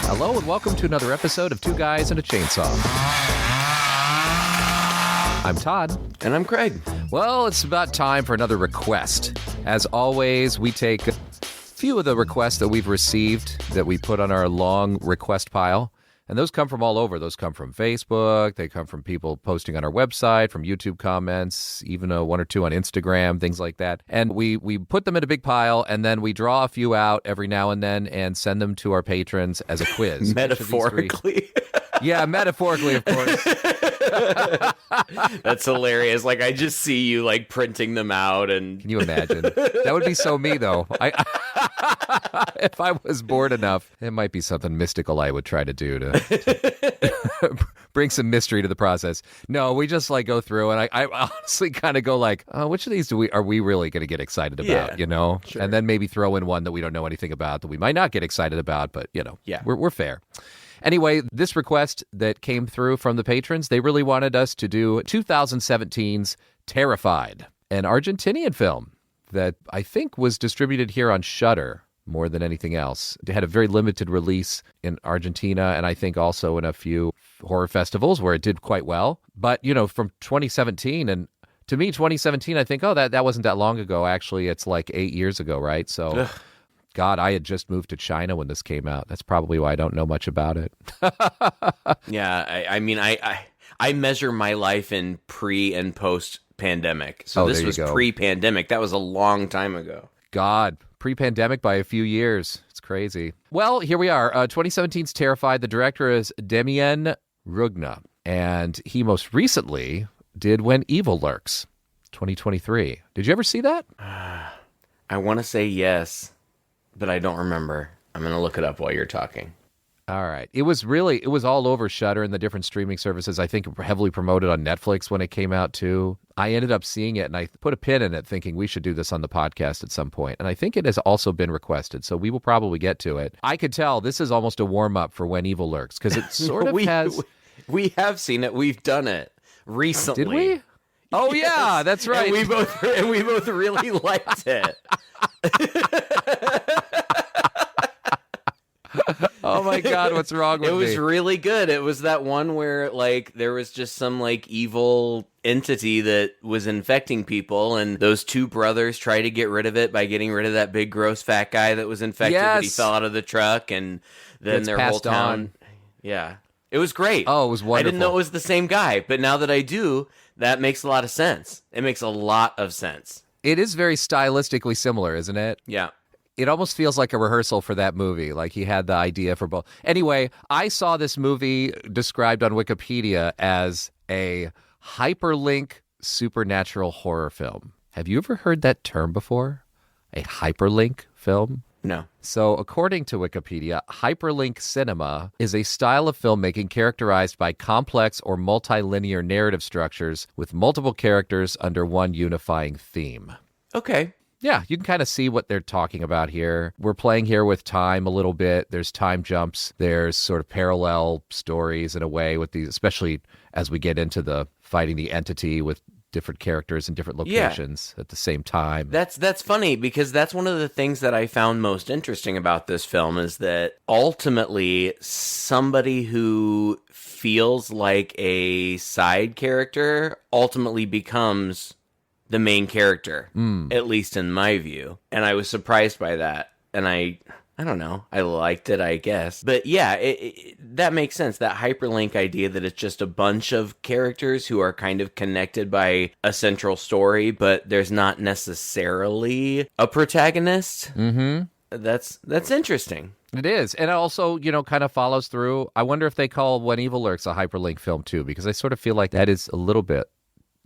Hello and welcome to another episode of Two Guys and a Chainsaw. I'm Todd. And I'm Craig. Well, it's about time for another request. As always, we take a few of the requests that we've received that we put on our long request pile. And those come from all over. Those come from Facebook. They come from people posting on our website, from YouTube comments, even one or two on Instagram, things like that. And we put them in a big pile, and then we draw a few out every now and then and send them to our patrons as a quiz. Metaphorically. Yeah, metaphorically, of course. That's hilarious. Like, I just see you, like, printing them out. And Can you imagine? That would be so me, though. If I was bored enough, it might be something mystical I would try to do to bring some mystery to the process. No, we just, like, go through, and I honestly kind of go, like, oh, which of these are we really going to get excited about, you know? Sure. And then maybe throw in one that we don't know anything about that we might not get excited about, but, you know, we're fair. Anyway, this request that came through from the patrons, they really wanted us to do 2017's Terrified, an Argentinian film that I think was distributed here on Shudder more than anything else. It had a very limited release in Argentina, and I think also in a few horror festivals where it did quite well. But, you know, from 2017, and to me, 2017, I think, oh, that wasn't that long ago. Actually, it's like 8 years ago, right? So... Ugh. God, I had just moved to China when this came out. That's probably why I don't know much about it. Yeah, I mean, I measure my life in pre and post pandemic. So this was pre-pandemic. That was a long time ago. God, pre-pandemic by a few years. It's crazy. Well, here we are. 2017's Terrified. The director is Demian Rugna, and he most recently did When Evil Lurks, 2023. Did you ever see that? I want to say yes, but I don't remember. I'm going to look it up while you're talking. All right. It was all over Shudder and the different streaming services. I think heavily promoted on Netflix when it came out too. I ended up seeing it and I put a pin in it thinking we should do this on the podcast at some point. And I think it has also been requested, so we will probably get to it. I could tell this is almost a warm-up for When Evil Lurks because it sort of has... We have seen it. We've done it recently. Did we? Oh, yes. Yeah, that's right. And we both really liked it. Oh my God, what's wrong with me? It was really good. It was that one where, like, there was just some, like, evil entity that was infecting people, and those two brothers tried to get rid of it by getting rid of that big, gross, fat guy that was infected, that he fell out of the truck, and then their whole town... Yeah. It was great. Oh, it was wonderful. I didn't know it was the same guy, but now that I do, that makes a lot of sense. It makes a lot of sense. It is very stylistically similar, isn't it? Yeah. It almost feels like a rehearsal for that movie, like he had the idea for both. Anyway, I saw this movie described on Wikipedia as a hyperlink supernatural horror film. Have you ever heard that term before? A hyperlink film? No. So, according to Wikipedia, hyperlink cinema is a style of filmmaking characterized by complex or multilinear narrative structures with multiple characters under one unifying theme. Okay. Yeah, you can kind of see what they're talking about here. We're playing here with time a little bit. There's time jumps. There's sort of parallel stories in a way with these, especially as we get into the fighting the entity with different characters in different locations at the same time. That's funny because that's one of the things that I found most interesting about this film is that ultimately somebody who feels like a side character ultimately becomes the main character, at least in my view. And I was surprised by that. And I don't know. I liked it, I guess. But yeah, that makes sense. That hyperlink idea that it's just a bunch of characters who are kind of connected by a central story, but there's not necessarily a protagonist. Mm-hmm. That's interesting. It is. And it also, you know, kind of follows through. I wonder if they call When Evil Lurks a hyperlink film too, because I sort of feel like that is a little bit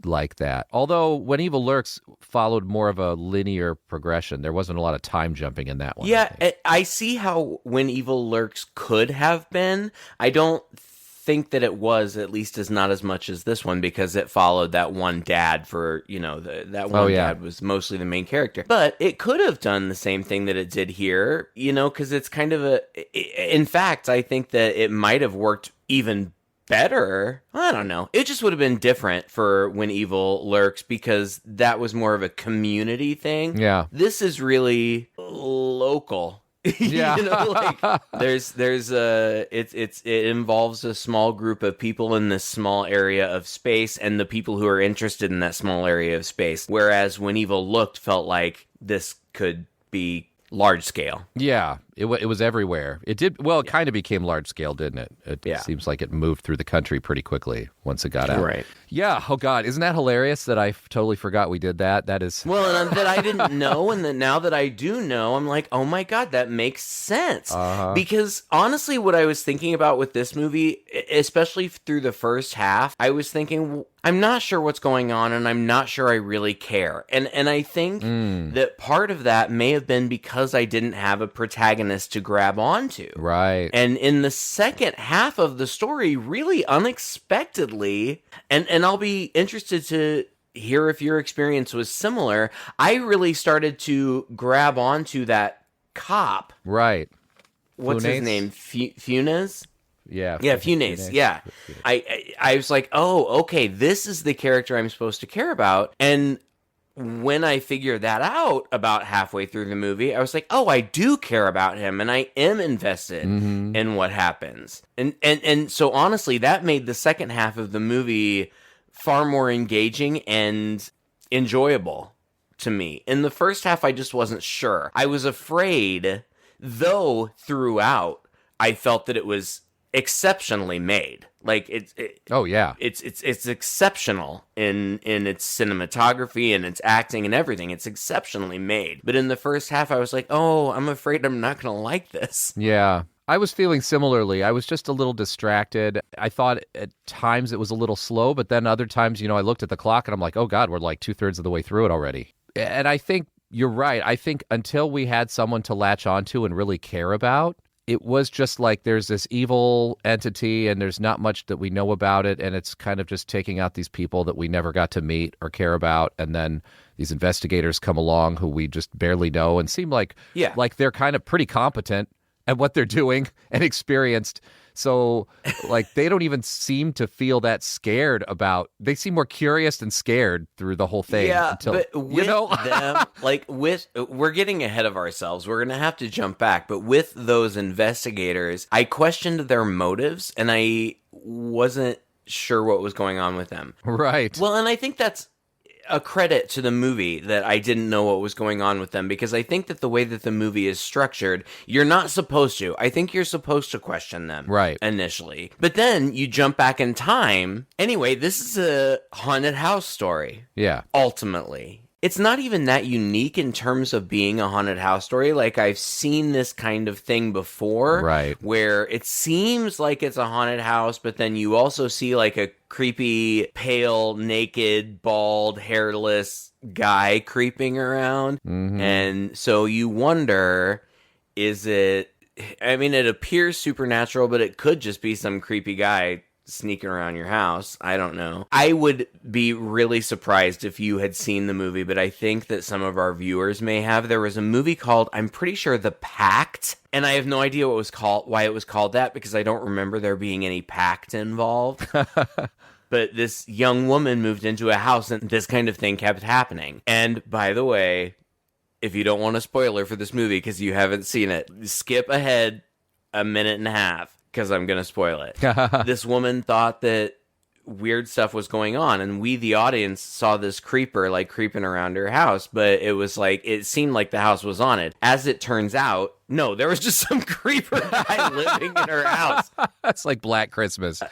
like that. Although When Evil Lurks followed more of a linear progression. There wasn't a lot of time jumping in that one. Yeah, I see how When Evil Lurks could have been. I don't think that it was, at least as not as much as this one, because it followed that one dad for, you know, that one dad was mostly the main character. But it could have done the same thing that it did here, you know, because it's kind of in fact, I think that it might have worked even better. I don't know. It just would have been different for When Evil Lurks because that was more of a community thing. Yeah. This is really local. Yeah. It involves a small group of people in this small area of space and the people who are interested in that small area of space. Whereas When Evil Looked felt like this could be large scale. Yeah, it was everywhere. It did, well, it kind of became large scale, didn't it? It seems like it moved through the country pretty quickly once it got out. Right. Yeah, oh God, isn't that hilarious that I totally forgot we did that? That is... Well, and that I didn't know, and that now that I do know, I'm like, oh my God, that makes sense. Because honestly, what I was thinking about with this movie, especially through the first half, I was thinking, I'm not sure what's going on, and I'm not sure I really care. And I think that part of that may have been because I didn't have a protagonist to grab onto. Right. And in the second half of the story, really unexpectedly, and I'll be interested to hear if your experience was similar, I really started to grab onto that cop. Right. What's his name? Funes? Yeah. Yeah, Funes. Yeah. I was like, oh, okay, this is the character I'm supposed to care about. And when I figured that out about halfway through the movie, I was like, oh, I do care about him, and I am invested in what happens. And so honestly, that made the second half of the movie far more engaging and enjoyable to me. In the first half, I just wasn't sure. I was afraid, though throughout, I felt that it was exceptionally made. Like it's exceptional in its cinematography and its acting and everything. It's exceptionally made. But in the first half, I was like, oh, I'm afraid I'm not going to like this. Yeah. I was feeling similarly. I was just a little distracted. I thought at times it was a little slow, but then other times, I looked at the clock and I'm like, oh God, we're like 2/3 of the way through it already. And I think you're right. I think until we had someone to latch onto and really care about, it was just like there's this evil entity and there's not much that we know about it, and it's kind of just taking out these people that we never got to meet or care about, and then these investigators come along who we just barely know and seem like they're kind of pretty competent at what they're doing and experienced. So, like, they don't even seem to feel that scared about... They seem more curious and scared through the whole thing. Yeah, until, but with them, we're getting ahead of ourselves. We're going to have to jump back. But with those investigators, I questioned their motives, and I wasn't sure what was going on with them. Right. Well, and I think that's a credit to the movie that I didn't know what was going on with them, because I think that the way that the movie is structured, you're not supposed to. I think you're supposed to question them initially. But then you jump back in time. Anyway, this is a haunted house story. Yeah. Ultimately. It's not even that unique in terms of being a haunted house story. Like, I've seen this kind of thing before. Right. Where it seems like it's a haunted house, but then you also see like a creepy, pale, naked, bald, hairless guy creeping around. Mm-hmm. And so you wonder, it appears supernatural, but it could just be some creepy guy sneaking around your house. I don't know. I would be really surprised if you had seen the movie, but I think that some of our viewers may have. There was a movie called, I'm pretty sure, The Pact, and I have no idea why it was called that, because I don't remember there being any pact involved. But this young woman moved into a house and this kind of thing kept happening. And by the way, if you don't want a spoiler for this movie because you haven't seen it, skip ahead a minute and a half, because I'm going to spoil it. This woman thought that weird stuff was going on, and we, the audience, saw this creeper like creeping around her house, but it seemed like the house was haunted. As it turns out, no, there was just some creeper guy living in her house. That's like Black Christmas.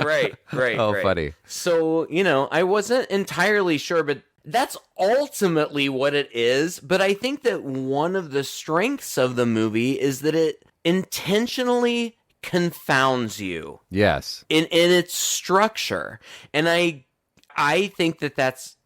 Right. Oh, funny. So, I wasn't entirely sure, but that's ultimately what it is. But I think that one of the strengths of the movie is that it intentionally confounds you. Yes. In its structure. And I think that that's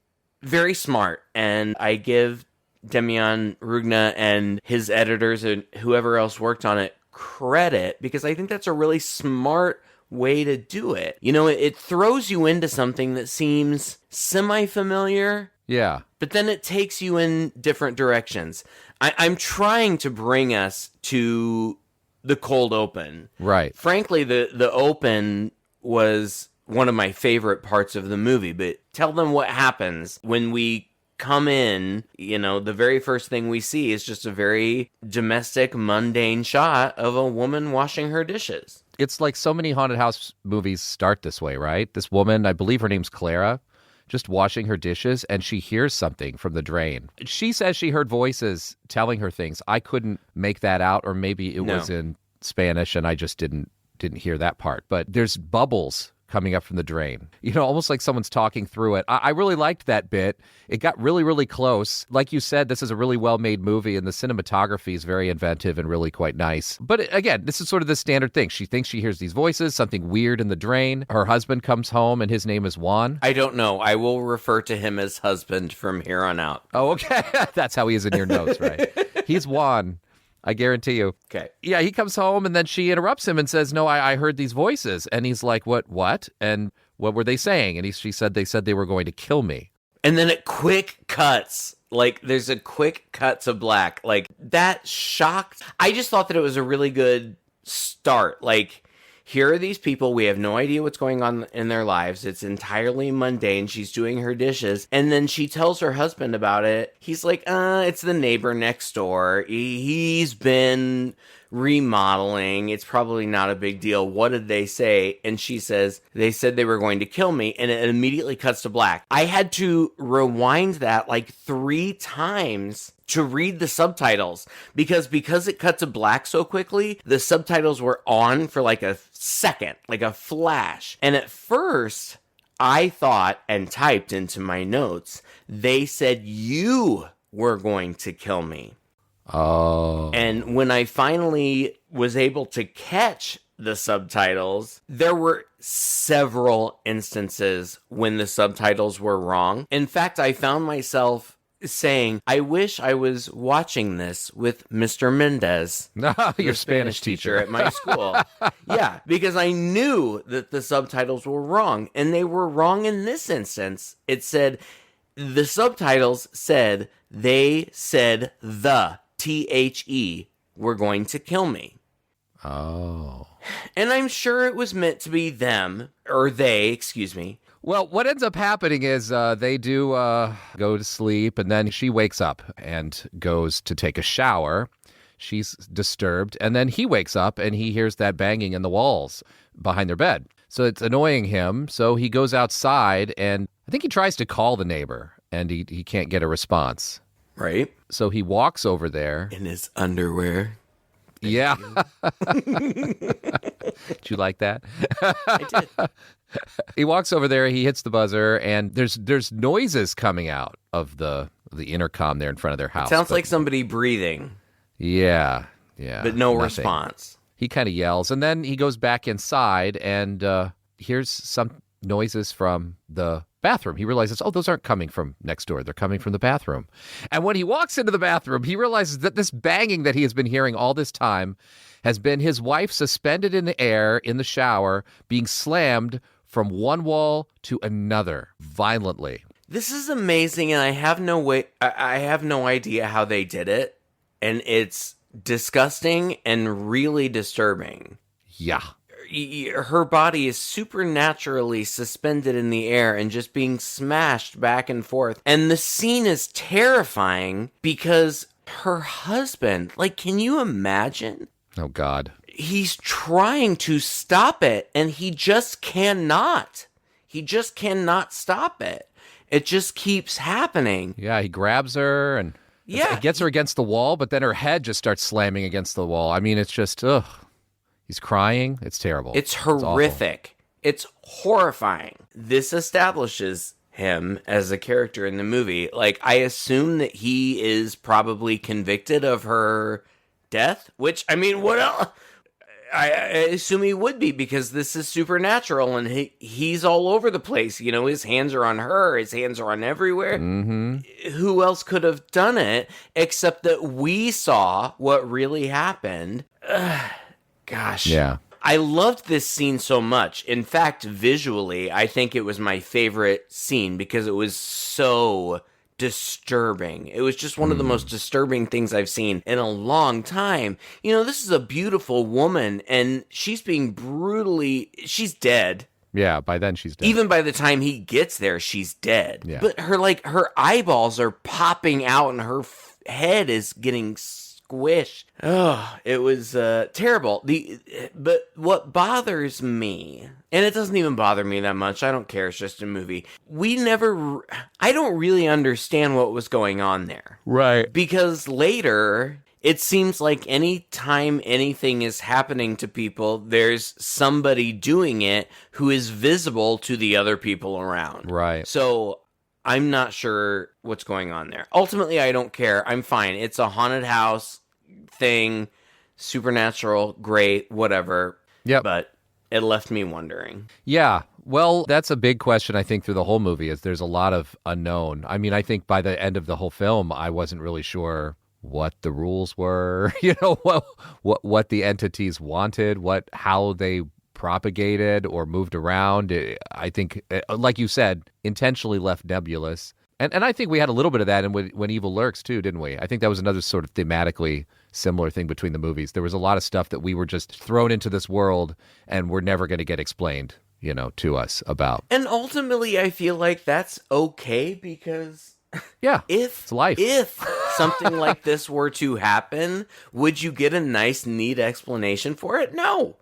very smart. And I give Demian Rugna and his editors and whoever else worked on it credit, because I think that's a really smart way to do it. It throws you into something that seems semi-familiar. Yeah. But then it takes you in different directions. I'm trying to bring us to the cold open. Right. Frankly, the open was one of my favorite parts of the movie, but tell them what happens when we come in, the very first thing we see is just a very domestic, mundane shot of a woman washing her dishes. It's like so many haunted house movies start this way, right? This woman, I believe her name's Clara, just washing her dishes, and she hears something from the drain. She says she heard voices telling her things. I couldn't make that out, or maybe it was in Spanish and I just didn't hear that part. But there's bubbles coming up from the drain, almost like someone's talking through it. I really liked that bit. It got really, really close. Like you said, this is a really well-made movie, and the cinematography is very inventive and really quite nice. But again, this is sort of the standard thing. She thinks she hears these voices, something weird in the drain. Her husband comes home, and his name is Juan. I don't know. I will refer to him as husband from here on out. Oh, okay. That's how he is in your notes, right? He's Juan. I guarantee you. Okay. Yeah, he comes home and then she interrupts him and says, no, I heard these voices. And he's like, what? And what were they saying? And she said they were going to kill me. And then it quick cuts. Like, there's a quick cut to black. Like, that shocked. I just thought that it was a really good start. Like, here are these people. We have no idea what's going on in their lives. It's entirely mundane. She's doing her dishes. And then she tells her husband about it. He's like, it's the neighbor next door. He's been remodeling. It's probably not a big deal. What did they say? And she says, they said they were going to kill me. And it immediately cuts to black. I had to rewind that like 3 times to read the subtitles because it cut to black so quickly, the subtitles were on for like a second, like a flash. And at first, I thought and typed into my notes, they said you were going to kill me. Oh. And when I finally was able to catch the subtitles, there were several instances when the subtitles were wrong. In fact, I found myself saying, I wish I was watching this with Mr. Mendez, your Spanish teacher at my school. Yeah, because I knew that the subtitles were wrong, and they were wrong in this instance. It said, the subtitles said, they said the THE were going to kill me. Oh. And I'm sure it was meant to be them, or they, excuse me. Well, what ends up happening is they do go to sleep, and then she wakes up and goes to take a shower. She's disturbed, and then he wakes up, and he hears that banging in the walls behind their bed. So it's annoying him, so he goes outside, and I think he tries to call the neighbor, and he can't get a response. Right. So he walks over there. In his underwear. Yeah. Did you like that? I did. He walks over there, he hits the buzzer, and there's noises coming out of the intercom there in front of their house. It sounds like somebody breathing. Yeah. But no response. He kind of yells, and then he goes back inside and hears some noises from the bathroom. He realizes, those aren't coming from next door. They're coming from the bathroom. And when he walks into the bathroom, he realizes that this banging that he has been hearing all this time has been his wife suspended in the air in the shower, being slammed from one wall to another violently. This is amazing, and I have no idea how they did it, and it's disgusting and really disturbing. Yeah. Her body is supernaturally suspended in the air and just being smashed back and forth. And the scene is terrifying because her husband, can you imagine? Oh, God. He's trying to stop it, and he just cannot. He just cannot stop it. It just keeps happening. Yeah, he grabs her and gets her against the wall, but then her head just starts slamming against the wall. I mean, it's just, ugh. He's crying. It's terrible. It's horrific. It's horrifying. This establishes him as a character in the movie. I assume that he is probably convicted of her death, which, I mean, what else? I assume he would be because this is supernatural and he's all over the place. His hands are on her. His hands are on everywhere. Mm-hmm. Who else could have done it except that we saw what really happened? Gosh. Yeah. I loved this scene so much. In fact, visually, I think it was my favorite scene because it was so disturbing. It was just one of the most disturbing things I've seen in a long time. This is a beautiful woman, and she's being she's dead. Yeah, by then she's dead. Even by the time he gets there, she's dead. Yeah. But her eyeballs are popping out and her head is getting squished. Oh, it was terrible. But what bothers me, and it doesn't even bother me that much, I don't care, it's just a movie. I don't really understand what was going on there. Right. Because later, it seems like any time anything is happening to people, there's somebody doing it who is visible to the other people around. Right. So I'm not sure what's going on there. Ultimately, I don't care. I'm fine. It's a haunted house thing, supernatural, great, whatever. Yep. But it left me wondering. Yeah. Well, that's a big question, I think, through the whole movie, is there's a lot of unknown. I mean, I think by the end of the whole film, I wasn't really sure what the rules were, what the entities wanted, how they propagated or moved around. I think, like you said, intentionally left nebulous. And I think we had a little bit of that in When Evil Lurks, too, didn't we? I think that was another sort of thematically similar thing between the movies. There was a lot of stuff that we were just thrown into this world and we're never going to get explained, to us about. And ultimately, I feel like that's okay because... Yeah, it's life. If something like this were to happen, would you get a nice, neat explanation for it? No.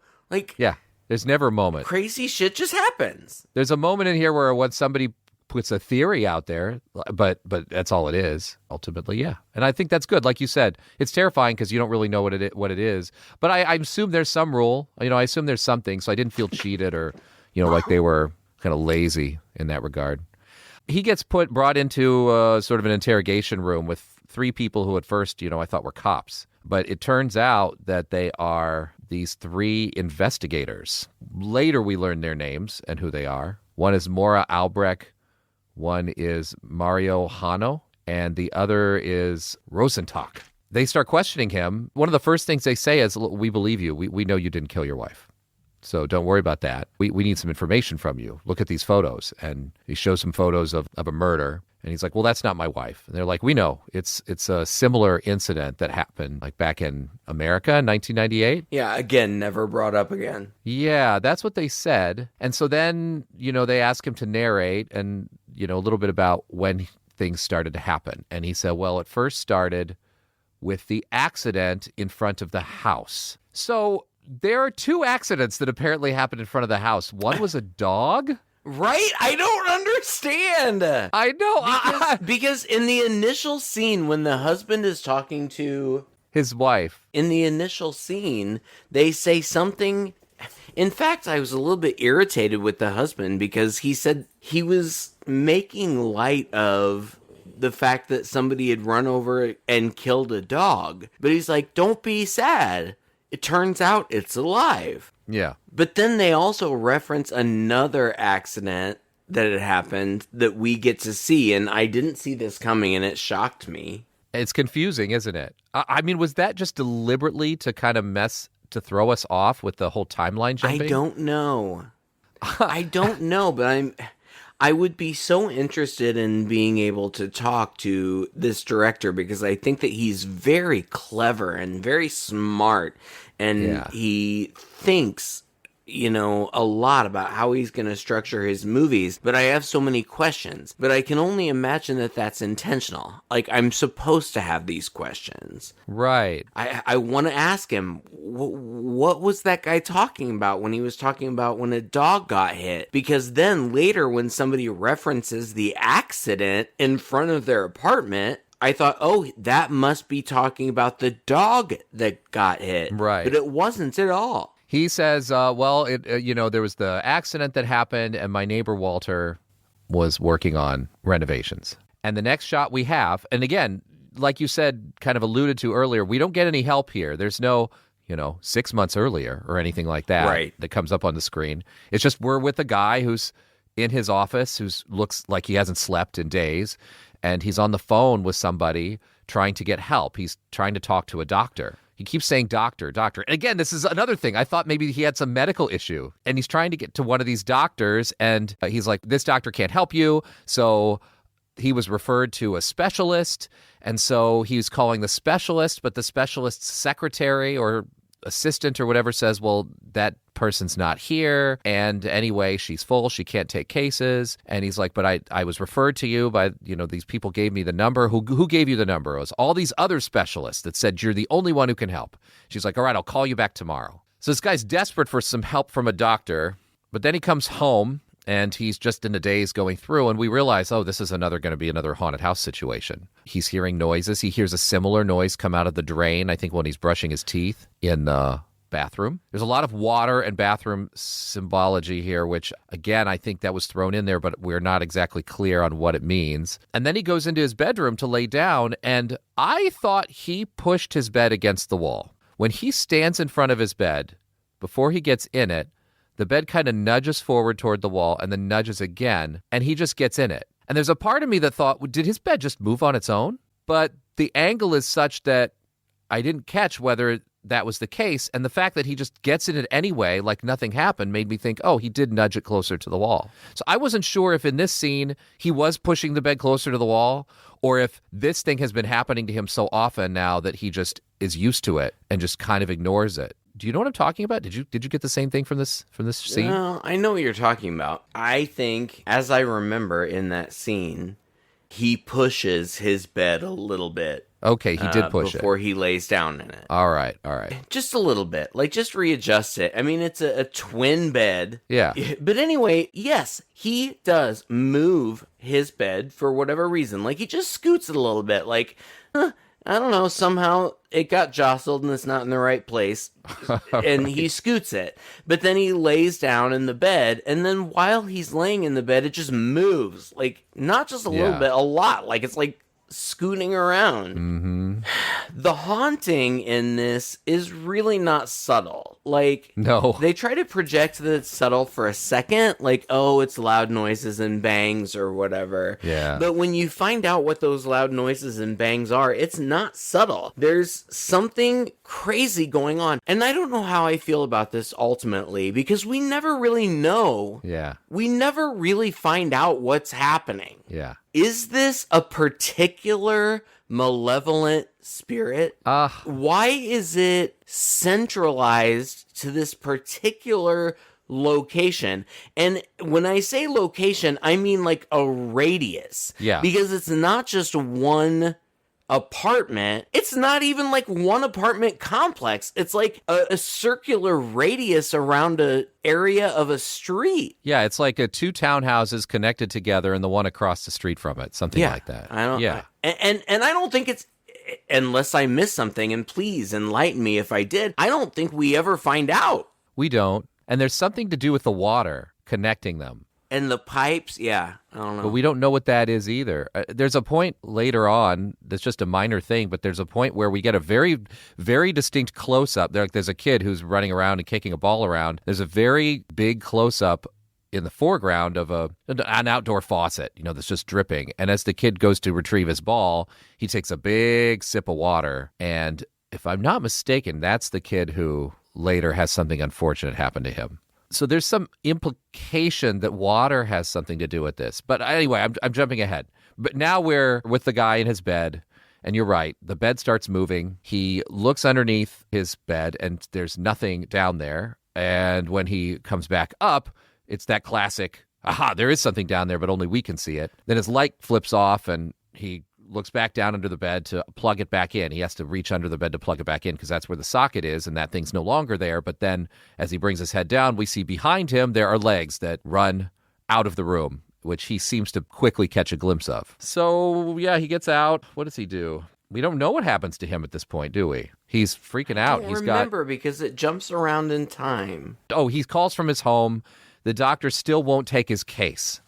Yeah, there's never a moment. Crazy shit just happens. There's a moment in here where when somebody puts a theory out there, but that's all it is, ultimately, yeah. And I think that's good. Like you said, it's terrifying because you don't really know what it is. But I assume there's some rule. I assume there's something, so I didn't feel cheated or, like they were kind of lazy in that regard. He gets brought into sort of an interrogation room with three people who at first, I thought were cops. But it turns out that they are these three investigators. Later, we learn their names and who they are. One is Maura Albrecht, one is Mario Hano, and the other is Rosenstock. They start questioning him. One of the first things they say is, "We believe you. We know you didn't kill your wife. So don't worry about that. We need some information from you. Look at these photos." And he shows some photos of a murder. And he's like, "Well, that's not my wife." And they're like, "We know. It's a similar incident that happened back in America in 1998. Yeah, again, never brought up again. Yeah, that's what they said. And so then, they ask him to narrate and, a little bit about when things started to happen. And he said, well, it first started with the accident in front of the house. So there are two accidents that apparently happened in front of the house. One was a dog. Right? I don't understand. I know. Because in the initial scene, when the husband is talking to his wife, in the initial scene, they say something. In fact, I was a little bit irritated with the husband because he said he was making light of the fact that somebody had run over and killed a dog. But he's like, don't be sad. It turns out it's alive. Yeah. But then they also reference another accident that had happened that we get to see, and I didn't see this coming, and it shocked me. It's confusing, isn't it? I mean, was that just deliberately to kind of to throw us off with the whole timeline jumping? I don't know. I don't know, but I would be so interested in being able to talk to this director because I think that he's very clever and very smart, and he thinks, a lot about how he's going to structure his movies, but I have so many questions. But I can only imagine that that's intentional. I'm supposed to have these questions. Right. I want to ask him, what was that guy talking about when he was talking about when a dog got hit? Because then later when somebody references the accident in front of their apartment, I thought, oh, that must be talking about the dog that got hit. Right. But it wasn't at all. He says, there was the accident that happened and my neighbor Walter was working on renovations. And the next shot we have, and again, like you said, kind of alluded to earlier, we don't get any help here. There's no, 6 months earlier or anything like that that comes up on the screen. It's just we're with a guy who's in his office, who looks like he hasn't slept in days, and he's on the phone with somebody trying to get help. He's trying to talk to a doctor. He keeps saying doctor, doctor. And again, this is another thing. I thought maybe he had some medical issue and he's trying to get to one of these doctors and he's like, this doctor can't help you. So he was referred to a specialist. And so he's calling the specialist, but the specialist's secretary or assistant or whatever says, well, that person's not here. And anyway, she's full. She can't take cases. And he's like, but I was referred to you by, these people gave me the number. Who gave you the number? It was all these other specialists that said you're the only one who can help. She's like, all right, I'll call you back tomorrow. So this guy's desperate for some help from a doctor. But then he comes home and he's just in a daze going through. And we realize, oh, this is going to be another haunted house situation. He's hearing noises. He hears a similar noise come out of the drain, I think when he's brushing his teeth in the bathroom. There's a lot of water and bathroom symbology here, which, again, I think that was thrown in there, but we're not exactly clear on what it means. And then he goes into his bedroom to lay down, and I thought he pushed his bed against the wall. When he stands in front of his bed, before he gets in it, the bed kind of nudges forward toward the wall and then nudges again, and he just gets in it. And there's a part of me that thought, well, did his bed just move on its own? But the angle is such that I didn't catch whether that was the case. And the fact that he just gets in it anyway, like nothing happened, made me think, oh, he did nudge it closer to the wall. So I wasn't sure if in this scene he was pushing the bed closer to the wall, or if this thing has been happening to him so often now that he just is used to it and just kind of ignores it. Do you know what I'm talking about? Did you get the same thing from this scene? No, I know what you're talking about. I think, as I remember in that scene, he pushes his bed a little bit. Okay, he did push before he lays down in it. All right. Just a little bit. Like, just readjust it. I mean, it's a twin bed. Yeah. But anyway, yes, he does move his bed for whatever reason. Like, he just scoots it a little bit. Like, I don't know, somehow it got jostled and it's not in the right place. And he scoots it. But then he lays down in the bed, and then while he's laying in the bed, it just moves. Like, not just a little bit, a lot. Like, it's like scooting around. Mm-hmm. The haunting in this is really not subtle. Like, no, they try to project that it's subtle for a second, like, oh, it's loud noises and bangs or whatever. Yeah. But when you find out what those loud noises and bangs are, it's not subtle. There's something crazy going on. And I don't know how I feel about this ultimately, because we never really know. Yeah. We never really find out what's happening. Yeah. Is this a particular malevolent spirit? Why is it centralized to this particular location? And when I say location, I mean like a radius. Yeah. Because it's not just one apartment. It's not even like one apartment complex. It's like a circular radius around a area of a street. Yeah, it's like two townhouses connected together and the one across the street from it. Something like that. And I don't think it's, unless I missed something, and please enlighten me if I did, I don't think we ever find out. We don't. And there's something to do with the water connecting them. And the pipes, I don't know. But we don't know what that is either. There's a point later on that's just a minor thing, but there's a point where we get a very, very distinct close-up. There's a kid who's running around and kicking a ball around. There's a very big close-up in the foreground of an outdoor faucet, that's just dripping. And as the kid goes to retrieve his ball, he takes a big sip of water. And if I'm not mistaken, that's the kid who later has something unfortunate happen to him. So there's some implication that water has something to do with this. But anyway, I'm jumping ahead. But now we're with the guy in his bed, and you're right. The bed starts moving. He looks underneath his bed, and there's nothing down there. And when he comes back up, it's that classic, aha, there is something down there, but only we can see it. Then his light flips off, and he looks back down under the bed to plug it back in. He has to reach under the bed to plug it back in because that's where the socket is, and that thing's no longer there. But then as he brings his head down, we see behind him there are legs that run out of the room, which he seems to quickly catch a glimpse of. So, yeah, he gets out. What does he do? We don't know what happens to him at this point, do we? He's freaking out. I don't remember because it jumps around in time. Oh, he calls from his home. The doctor still won't take his case.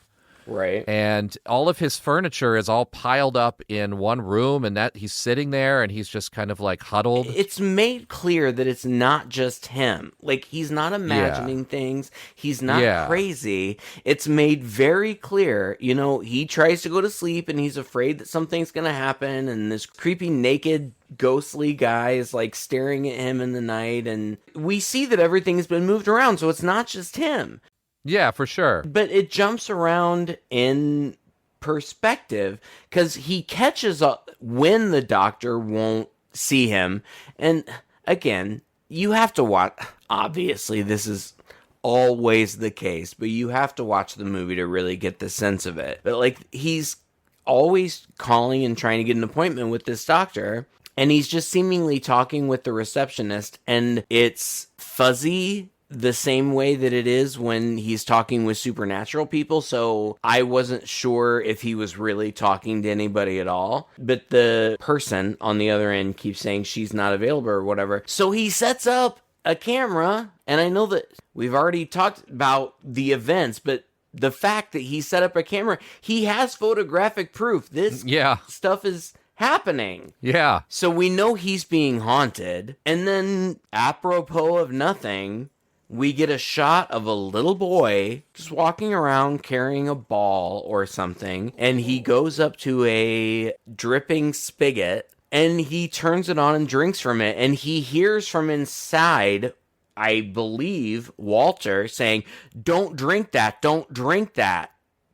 Right. And all of his furniture is all piled up in one room, and that he's sitting there and he's just kind of like huddled. It's made clear that it's not just him. Like, he's not imagining things. He's not crazy. It's made very clear. He tries to go to sleep and he's afraid that something's going to happen, and this creepy naked ghostly guy is like staring at him in the night, and we see that everything's been moved around, so it's not just him. Yeah, for sure. But it jumps around in perspective because he catches up when the doctor won't see him. And again, you have to watch, obviously this is always the case, but you have to watch the movie to really get the sense of it. But like, he's always calling and trying to get an appointment with this doctor, and he's just seemingly talking with the receptionist, and it's fuzzy the same way that it is when he's talking with supernatural people. So I wasn't sure if he was really talking to anybody at all. But the person on the other end keeps saying she's not available or whatever. So he sets up a camera, and I know that we've already talked about the events, but the fact that he set up a camera, he has photographic proof. This stuff is happening. Yeah. So we know he's being haunted. And then, apropos of nothing, we get a shot of a little boy just walking around carrying a ball or something. And he goes up to a dripping spigot and he turns it on and drinks from it. And he hears from inside, I believe, Walter saying, "Don't drink that. Don't drink that.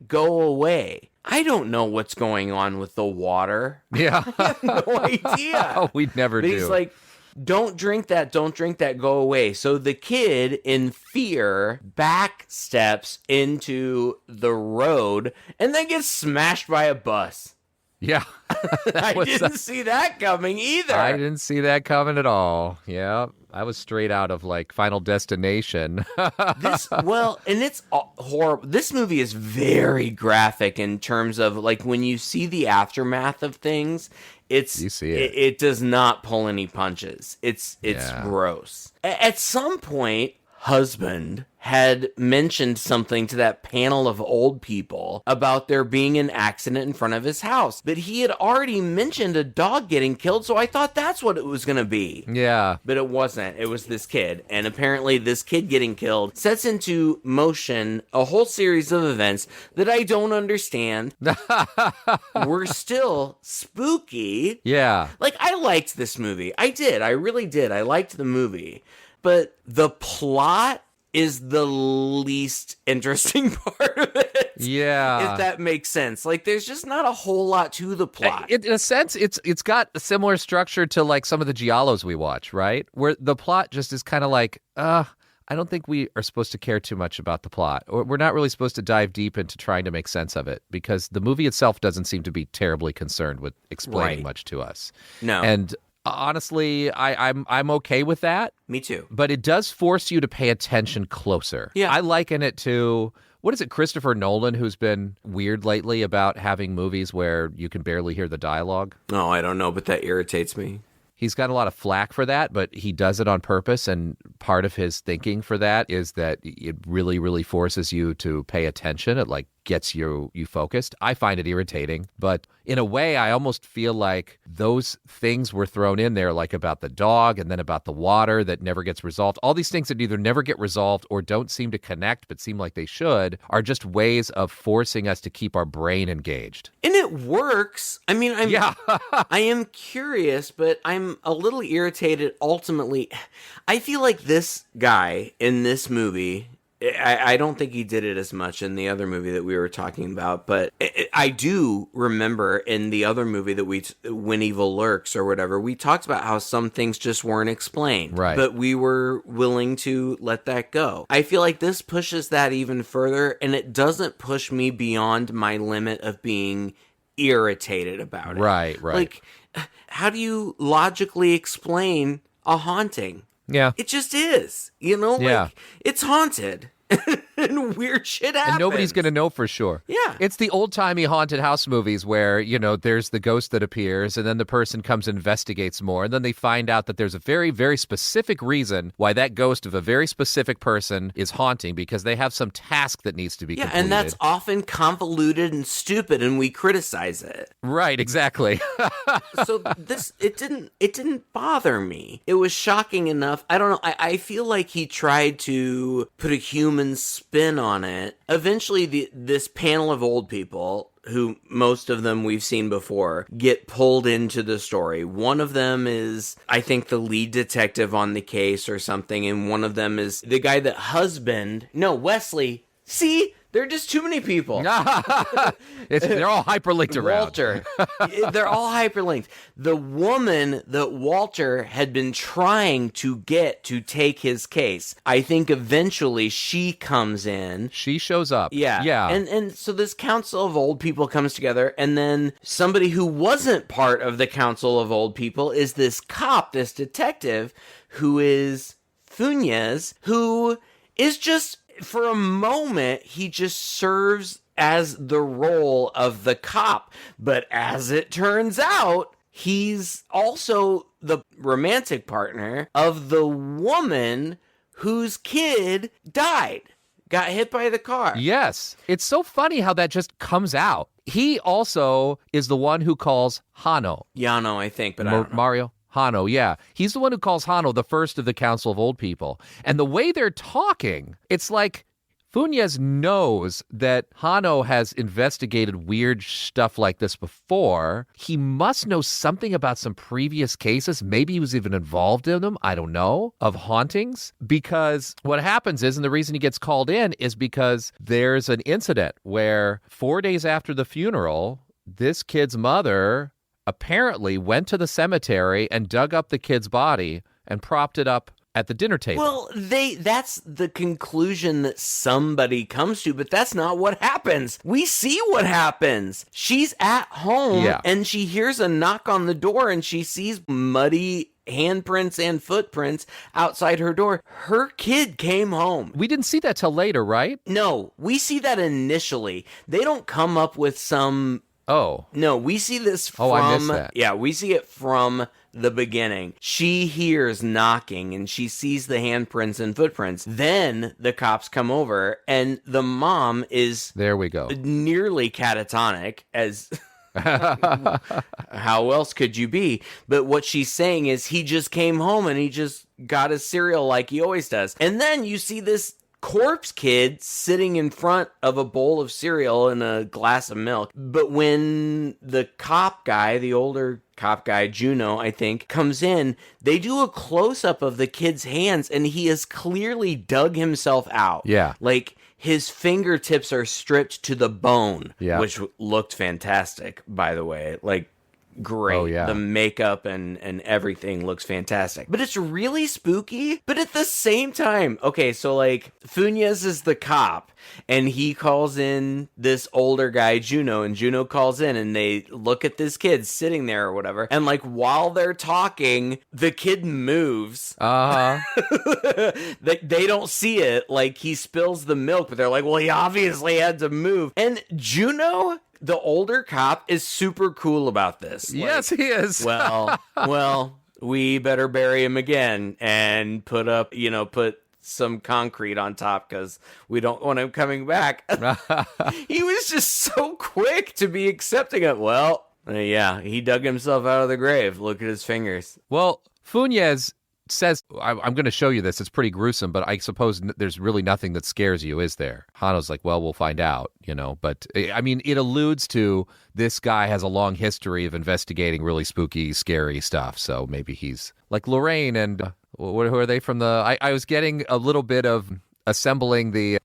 Go away." I don't know what's going on with the water. Yeah. I have no idea. We'd never but do. He's like, "Don't drink that, don't drink that, go away." So the kid, in fear, back steps into the road and then gets smashed by a bus. Yeah. I didn't see that coming either. I didn't see that coming at all. Yeah. I was straight out of like Final Destination. And it's horrible. This movie is very graphic in terms of like when you see the aftermath of things, you see it. It does not pull any punches. It's gross. At some point, husband had mentioned something to that panel of old people about there being an accident in front of his house. But he had already mentioned a dog getting killed, so I thought that's what it was going to be. Yeah. But it wasn't. It was this kid. And apparently this kid getting killed sets into motion a whole series of events that I don't understand. We're still spooky. Yeah. Like, I liked this movie. I did. I really did. I liked the movie. But the plot is the least interesting part of it. Yeah. If that makes sense. Like, there's just not a whole lot to the plot. In a sense, it's got a similar structure to, like, some of the giallos we watch, right? Where the plot just is kind of like, I don't think we are supposed to care too much about the plot. Or we're not really supposed to dive deep into trying to make sense of it because the movie itself doesn't seem to be terribly concerned with explaining much to us. No. And honestly, I'm okay with that. Me too. But it does force you to pay attention closer. Yeah. I liken it to, what is it, Christopher Nolan, who's been weird lately about having movies where you can barely hear the dialogue? Oh, I don't know, but that irritates me. He's got a lot of flack for that, but he does it on purpose, and part of his thinking for that is that it really, really forces you to pay attention. It, like, gets you focused. I find it irritating, but in a way, I almost feel like those things were thrown in there, like about the dog and then about the water that never gets resolved. All these things that either never get resolved or don't seem to connect but seem like they should are just ways of forcing us to keep our brain engaged. And it works. I mean, I am curious, but I'm a little irritated ultimately. I feel like this guy in this movie, I don't think he did it as much in the other movie that we were talking about, but I do remember in the other movie that When Evil Lurks or whatever, we talked about how some things just weren't explained. Right. But we were willing to let that go. I feel like this pushes that even further, and it doesn't push me beyond my limit of being irritated about it. Right. Like, how do you logically explain a haunting? Yeah. It just is, like, it's haunted and weird shit happens. And nobody's going to know for sure. Yeah. It's the old-timey haunted house movies where, there's the ghost that appears and then the person comes and investigates more. And then they find out that there's a very, very specific reason why that ghost of a very specific person is haunting because they have some task that needs to be completed. And that's often convoluted and stupid and we criticize it. Right, exactly. So it didn't bother me. It was shocking enough. I don't know. I feel like he tried to put a human spin on it. Eventually, this panel of old people, who most of them we've seen before, get pulled into the story. One of them is, I think, the lead detective on the case or something, and one of them is the guy that Wesley. See, There are just too many people. They're all hyperlinked around. Walter. They're all hyperlinked. The woman that Walter had been trying to get to take his case, I think eventually she comes in. She shows up. Yeah. Yeah. And so this council of old people comes together, and then somebody who wasn't part of the council of old people is this cop, this detective, who is Funes, who is just... For a moment, he just serves as the role of the cop. But as it turns out, he's also the romantic partner of the woman whose kid died, got hit by the car. Yes. It's so funny how that just comes out. He also is the one who calls Hano. Yano, I think, but I don't know. Mario? Hano, yeah. He's the one who calls Hano the first of the Council of Old People. And the way they're talking, it's like Funes knows that Hano has investigated weird stuff like this before. He must know something about some previous cases. Maybe he was even involved in them, I don't know, of hauntings. Because what happens is, and the reason he gets called in is because there's an incident where 4 days after the funeral, this kid's mother apparently went to the cemetery and dug up the kid's body and propped it up at the dinner table. Well, that's the conclusion that somebody comes to, but that's not what happens. We see what happens. She's at home and she hears a knock on the door and she sees muddy handprints and footprints outside her door. Her kid came home. We didn't see that till later, right? No, we see that initially. They don't come up with some... Oh. No, we see this from... Oh, I missed that. Yeah, we see it from the beginning. She hears knocking and she sees the handprints and footprints. Then the cops come over and the mom is... There we go. Nearly catatonic, as... How else could you be? But what she's saying is he just came home and he just got his cereal like he always does. And then you see this corpse kid sitting in front of a bowl of cereal and a glass of milk. But when the cop guy, the older cop guy, Juno, I think, comes in, they do a close-up of the kid's hands and he has clearly dug himself out. Yeah. Like, his fingertips are stripped to the bone, yeah. which looked fantastic, by the way. Like, great. Oh, yeah. The makeup and everything looks fantastic. But it's really spooky. But at the same time, okay, so like Funes is the cop and he calls in this older guy, Juno, and Juno calls in and they look at this kid sitting there or whatever. And like while they're talking, the kid moves. They don't see it. Like he spills the milk, but they're like, well, he obviously had to move. And Juno, the older cop, is super cool about this. Yes, he is. well, we better bury him again and put some concrete on top because we don't want him coming back. He was just so quick to be accepting it. Well, yeah, he dug himself out of the grave. Look at his fingers. Well, Funes says, I'm going to show you this. It's pretty gruesome, but I suppose there's really nothing that scares you, is there? Hano's like, well, we'll find out, But, I mean, it alludes to this guy has a long history of investigating really spooky, scary stuff. So maybe he's like Lorraine and who are they from the... I was getting a little bit of assembling the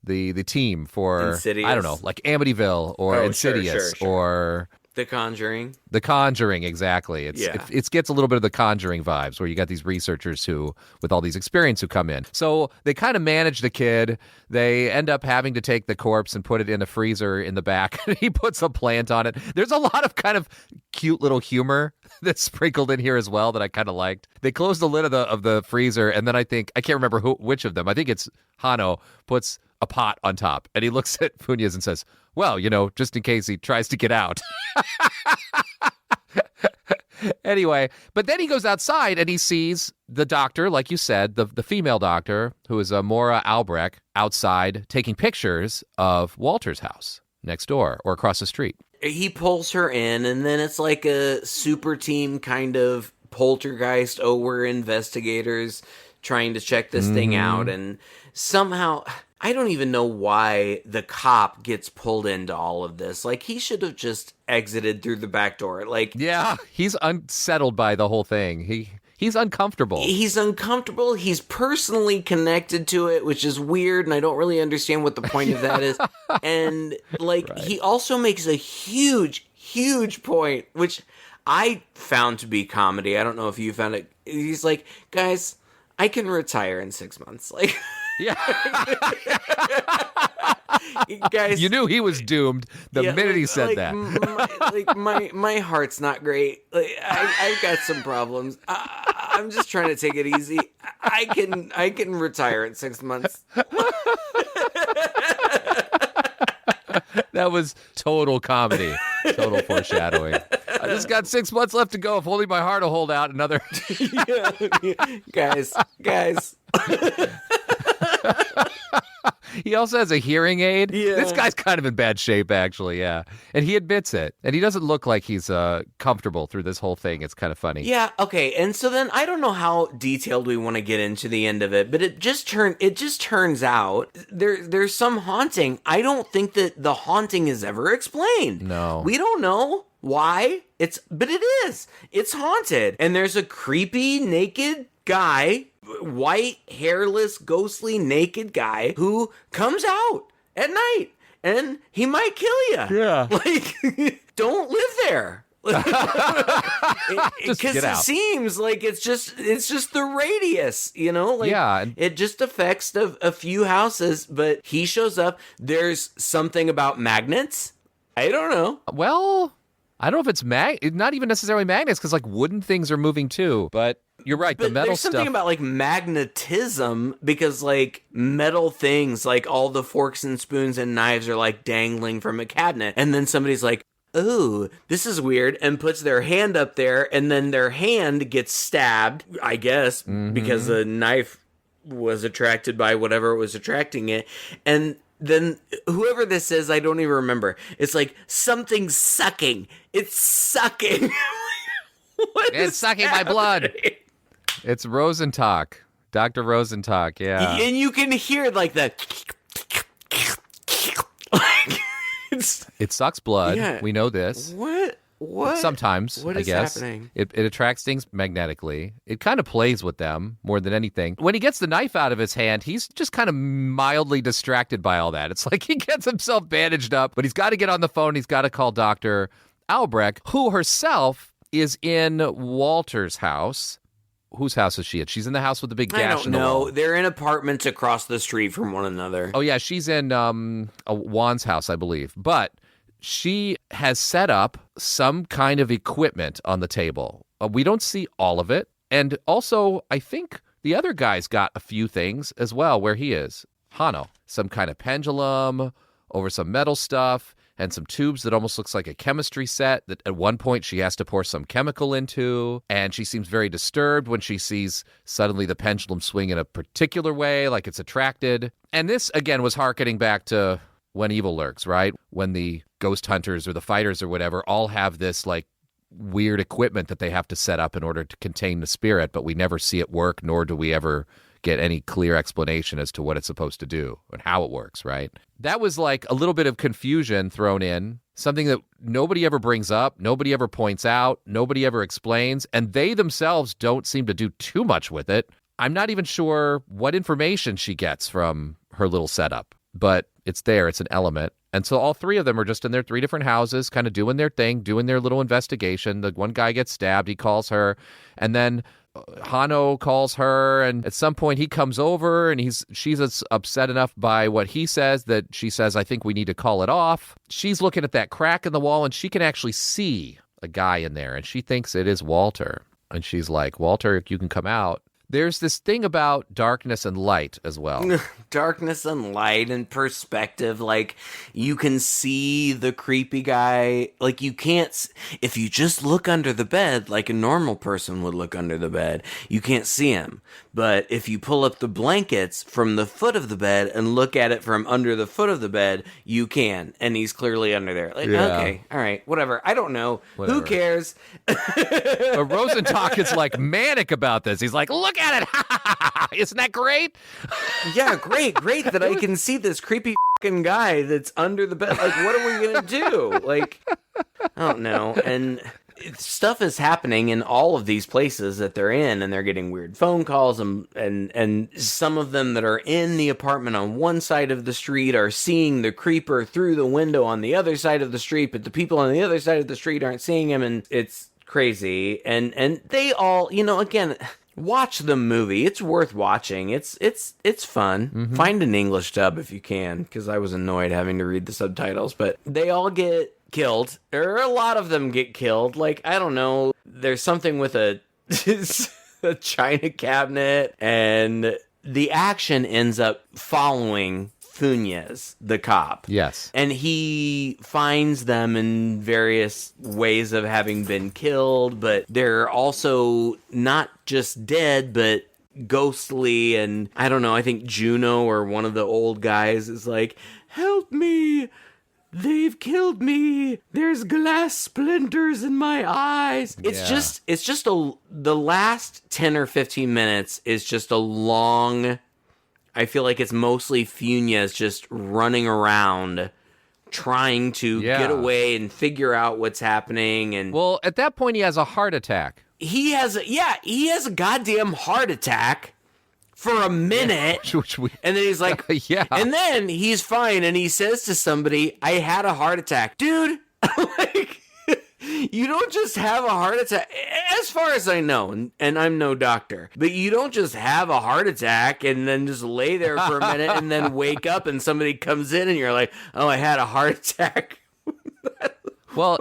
team for, Insidious. I don't know, like Amityville or Insidious sure. or... The Conjuring. The Conjuring, exactly. It gets a little bit of the Conjuring vibes where you got these researchers who, with all these experience, who come in. So they kind of manage the kid. They end up having to take the corpse and put it in a freezer in the back. He puts a plant on it. There's a lot of kind of cute little humor that's sprinkled in here as well that I kind of liked. They close the lid of the freezer, and then I can't remember which of them. I think it's Hano puts a pot on top, and he looks at Funes and says, well, just in case he tries to get out. Anyway, but then he goes outside and he sees the doctor, like you said, the female doctor, who is Maura Albrecht, outside taking pictures of Walter's house next door or across the street. He pulls her in, and then it's like a super team kind of poltergeist. Oh, we're investigators trying to check this thing out, and somehow... I don't even know why the cop gets pulled into all of this. Like, he should have just exited through the back door. Like, yeah, he's unsettled by the whole thing. He He's uncomfortable. He's personally connected to it, which is weird, and I don't really understand what the point of that is. And, like, he also makes a huge point, which I found to be comedy. I don't know if you found it. He's like, guys, I can retire in 6 months. Like, yeah. Guys, you knew he was doomed the minute he said that. My heart's not great. Like, I've got some problems. I'm just trying to take it easy. I can retire in 6 months. That was total comedy, total foreshadowing. I just got 6 months left to go. If only my heart will hold out another. Guys. He also has a hearing aid. Yeah. This guy's kind of in bad shape, actually, yeah. And he admits it. And he doesn't look like he's comfortable through this whole thing. It's kind of funny. Yeah, okay. And so then I don't know how detailed we want to get into the end of it, but it just turns out there's some haunting. I don't think that the haunting is ever explained. No. We don't know why. But it is. It's haunted. And there's a creepy naked guy, white, hairless, ghostly, naked guy who comes out at night, and he might kill you. Yeah. Like, don't live there. Because it seems like it's just the radius, you know? Like, yeah. It just affects a few houses, but he shows up. There's something about magnets. I don't know. Well, I don't know if it's not even necessarily magnets, because like wooden things are moving too, but you're right, the metal there's something stuff about like magnetism, because like metal things, like all the forks and spoons and knives are like dangling from a cabinet, and then somebody's like, oh, this is weird, and puts their hand up there, and then their hand gets stabbed, I guess, because the knife was attracted by whatever was attracting it, and then whoever this is, I don't even remember. It's like something's sucking. It's sucking. It's sucking my blood. It's Rosentalk. Dr. Rosentalk, yeah. And you can hear like that. It sucks blood. Yeah. We know this. What? Sometimes, what I is guess. happening? It attracts things magnetically. It kind of plays with them more than anything. When he gets the knife out of his hand, he's just kind of mildly distracted by all that. It's like he gets himself bandaged up, but he's got to get on the phone. He's got to call Dr. Albrecht, who herself is in Walter's house. Whose house is she at? She's in the house with the big gash in the wall. They're in apartments across the street from one another. Oh, yeah, she's in Juan's house, I believe. But she has set up some kind of equipment on the table. We don't see all of it. And also, I think the other guy's got a few things as well where he is. Hano, some kind of pendulum over some metal stuff and some tubes that almost looks like a chemistry set that at one point she has to pour some chemical into. And she seems very disturbed when she sees suddenly the pendulum swing in a particular way, like it's attracted. And this, again, was hearkening back to When Evil Lurks, right? When the ghost hunters or the fighters or whatever all have this like weird equipment that they have to set up in order to contain the spirit, but we never see it work, nor do we ever get any clear explanation as to what it's supposed to do and how it works, right? That was like a little bit of confusion thrown in, something that nobody ever brings up, nobody ever points out, nobody ever explains, and they themselves don't seem to do too much with it. I'm not even sure what information she gets from her little setup, but it's there, it's an element. And so all three of them are just in their three different houses, kind of doing their thing, doing their little investigation. The one guy gets stabbed, he calls her, and then Hano calls her, and at some point he comes over, and she's upset enough by what he says that she says, I think we need to call it off. She's looking at that crack in the wall, and she can actually see a guy in there, and she thinks it is Walter. And she's like, Walter, you can come out. There's this thing about darkness and light as well. Darkness and light and perspective. Like, you can see the creepy guy. Like, you can't... If you just look under the bed, like a normal person would look under the bed, you can't see him. But if you pull up the blankets from the foot of the bed and look at it from under the foot of the bed, you can. And he's clearly under there. Like, yeah. Okay, all right, whatever. I don't know. Whatever. Who cares? But Rosentalk is like manic about this. He's like, look at it. Isn't that great? Yeah, great that I can see this creepy fucking guy that's under the bed. Like, what are we gonna do? Like, I don't know. And stuff is happening in all of these places that they're in, and they're getting weird phone calls, and some of them that are in the apartment on one side of the street are seeing the creeper through the window on the other side of the street, but the people on the other side of the street aren't seeing him, and it's crazy. And they all, again, watch the movie. It's worth watching. It's fun. Mm-hmm. Find an English dub if you can, because I was annoyed having to read the subtitles, but they all get killed, or a lot of them get killed. Like, I don't know, there's something with a china cabinet, and the action ends up following Funes, the cop. Yes. And he finds them in various ways of having been killed, but they're also not just dead, but ghostly. And I don't know, I think Juno, or one of the old guys, is like, help me! They've killed me. There's glass splinters in my eyes. It's just the last 10 or 15 minutes is just a long, I feel like it's mostly Funes just running around trying to get away and figure out what's happening. And well, at that point he has a heart attack. He has a goddamn heart attack. For a minute, and then he's like, and then he's fine, and he says to somebody, I had a heart attack. Dude, like, you don't just have a heart attack, as far as I know, and I'm no doctor, but you don't just have a heart attack and then just lay there for a minute and then wake up and somebody comes in and you're like, oh, I had a heart attack. Well,